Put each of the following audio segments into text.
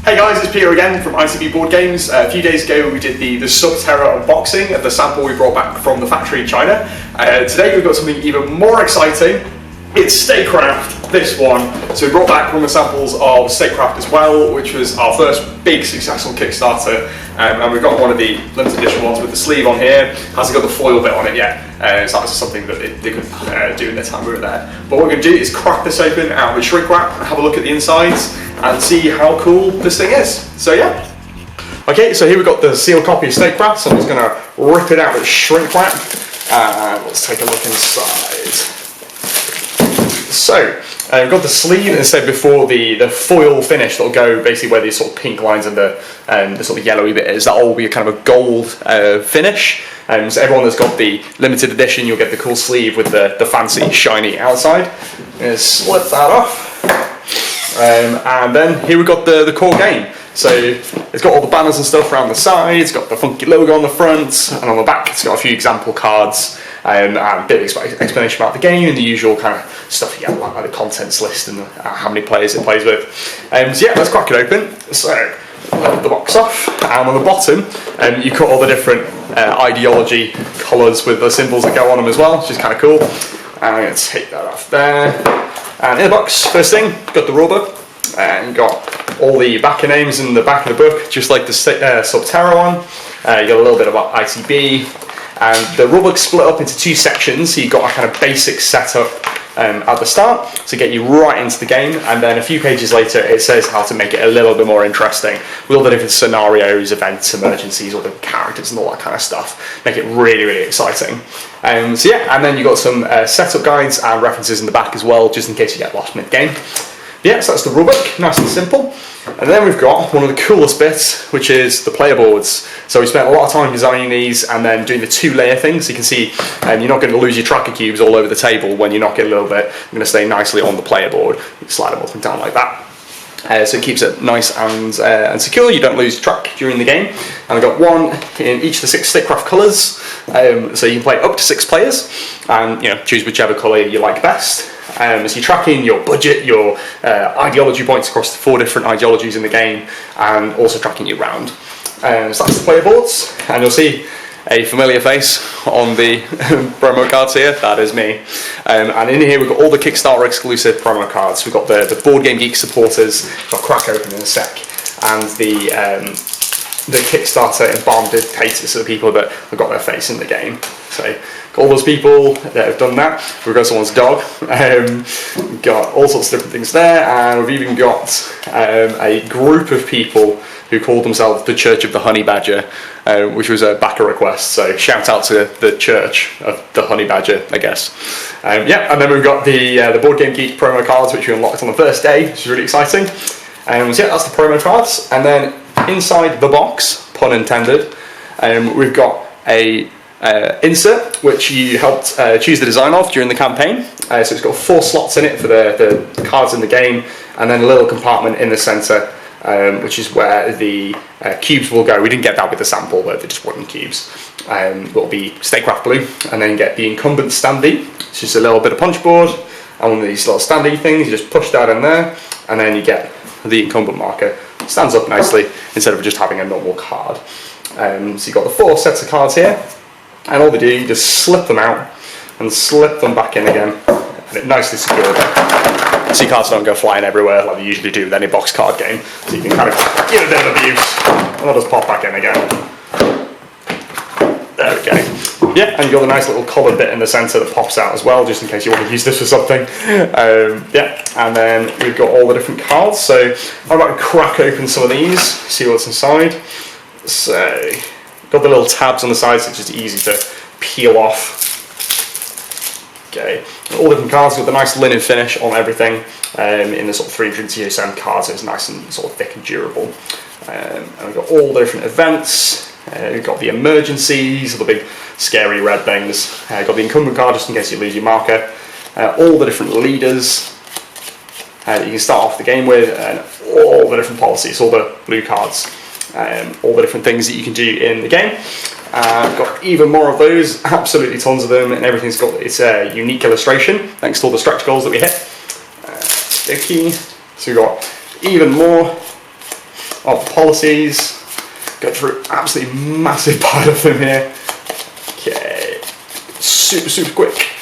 Hey guys, it's Peter again from ITB Board Games. A few days ago we did the Subterra unboxing of the sample we brought back from the factory in China. Today we've got something even more exciting. It's Statecraft, this one. So we brought back one of the samples of Statecraft as well, which was our first big successful Kickstarter. And we've got one of the limited edition ones with the sleeve on here. Hasn't got the foil bit on it yet. So that was something that they could do in the time we were there. But what we're going to do is crack this open out with shrink wrap, have a look at the insides, and see how cool this thing is. So yeah. Okay, so here we've got the sealed copy of Statecraft, so I'm just going to rip it out with shrink wrap. And let's take a look inside. So, we've got the sleeve, as I said before, the foil finish that'll go basically where these sort of pink lines and the sort of yellowy bit is. That'll all be a kind of a gold finish. So everyone that's got the limited edition, you'll get the cool sleeve with the fancy shiny outside. I'm going to slip that off. And then here we've got the core game. So it's got all the banners and stuff around the side, it's got the funky logo on the front, and on the back it's got a few example cards and a bit of explanation about the game and the usual kind of stuff you get, like the contents list and how many players it plays with. So yeah, let's crack it open. So put the box off, and on the bottom you cut all the different ideology colours with the symbols that go on them as well, which is kind of cool. I'm going to take that off there. And in the box, first thing, got the rulebook, and got all the backer names in the back of the book, just like the Subterra one. You got a little bit about ITB, and the rulebook's split up into two sections, so you've got a kind of basic setup at the start to get you right into the game, and then a few pages later it says how to make it a little bit more interesting with all the different scenarios, events, emergencies, all the characters and all that kind of stuff. Make it really, really exciting. So yeah, and then you've got some setup guides and references in the back as well, just in case you get lost mid-game. Yeah, so that's the rulebook, nice and simple. And then we've got one of the coolest bits, which is the player boards. So we spent a lot of time designing these and then doing the two-layer thing, so you can see you're not going to lose your tracker cubes all over the table when you knock it a little bit. They're going to stay nicely on the player board. You slide them up and down like that. So it keeps it nice and secure, you don't lose track during the game. And I've got one in each of the 6 Statecraft colours, so you can play up to 6 players, and choose whichever colour you like best. So you're tracking your budget, your ideology points across the 4 different ideologies in the game, and also tracking your round. So that's the player boards, and you'll see a familiar face on the promo cards here. That is me. And in here we've got all the Kickstarter exclusive promo cards. We've got the Board Game Geek supporters, got crack open in a sec, and the Kickstarter embalmed dictators, so the people that have got their face in the game. So all those people that have done that. We've got someone's dog. We've got all sorts of different things there, and we've even got a group of people who called themselves the Church of the Honey Badger, which was a backer request. So shout out to the Church of the Honey Badger, I guess. Yeah, and then we've got the Board Game Geek promo cards, which we unlocked on the first day, which is really exciting. So yeah, that's the promo cards. And then inside the box, pun intended, we've got a insert which you helped choose the design of during the campaign. So it's got 4 slots in it for the cards in the game, and then a little compartment in the centre, which is where the cubes will go. We didn't get that with the sample, but they're just wooden cubes. It'll be Statecraft blue, and then you get the incumbent standee. It's just a little bit of punch board and one of these little standee things. You just push that in there, and then you get the incumbent marker. It stands up nicely instead of just having a normal card. So you've got the 4 sets of cards here, and all they do, you just slip them out and slip them back in again, and it nicely secured them. So your cards don't go flying everywhere like they usually do with any box card game. So you can kind of give it a bit of abuse, and they'll just pop back in again. There we go. Yeah, and you've got a nice little coloured bit in the centre that pops out as well, just in case you want to use this for something. Yeah, and then we've got all the different cards. So I'm about to crack open some of these, see what's inside. So, got the little tabs on the sides, so it's just easy to peel off. Okay, all different cards with a nice linen finish on everything, in the sort of 300 GSM cards, so it's nice and sort of thick and durable. And we've got all the different events. We've got the emergencies, the big scary red things. Got the incumbent card just in case you lose your marker. All the different leaders that you can start off the game with, and all the different policies, all the blue cards. All the different things that you can do in the game. I've got even more of those, absolutely tons of them, and everything's got its unique illustration thanks to all the stretch goals that we hit. Sticky. So we've got even more of policies. Go through absolutely massive pile of them here. Okay, super quick.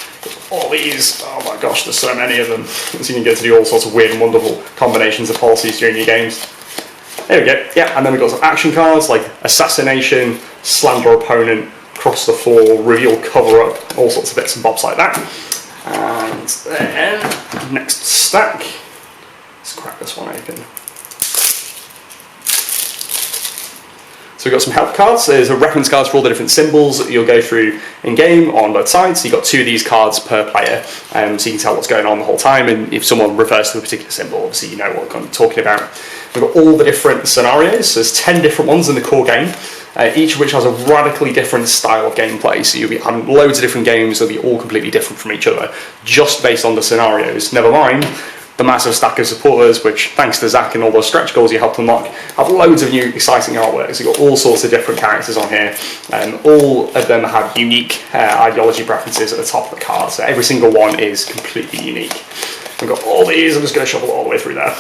All these, oh my gosh, there's so many of them. So you can get to do all sorts of weird and wonderful combinations of policies during your games. There we go, yeah, and then we've got some action cards like Assassination, Slander Opponent, Cross the Floor, Reveal Cover Up, all sorts of bits and bobs like that. And then, next stack, let's crack this one open. So we've got some help cards. There's a reference cards for all the different symbols that you'll go through in game on both sides. So you've got 2 of these cards per player, so you can tell what's going on the whole time. And if someone refers to a particular symbol, obviously you know what I'm talking about. We've got all the different scenarios. So there's 10 different ones in the core game, each of which has a radically different style of gameplay. So you'll be having loads of different games. They'll be all completely different from each other, just based on the scenarios. Never mind the massive stack of supporters, which, thanks to Zach and all those stretch goals you helped unlock, have loads of new exciting artwork. So you've got all sorts of different characters on here, and all of them have unique ideology preferences at the top of the card. So every single one is completely unique. We've got all these. I'm just going to shuffle all the way through there.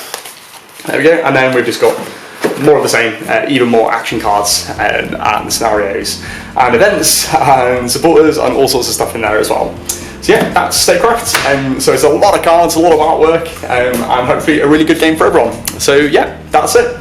There we go. And then we've just got more of the same, even more action cards and scenarios and events and supporters and all sorts of stuff in there as well. So yeah, that's Statecraft, so it's a lot of cards, a lot of artwork, and hopefully a really good game for everyone. So yeah, that's it.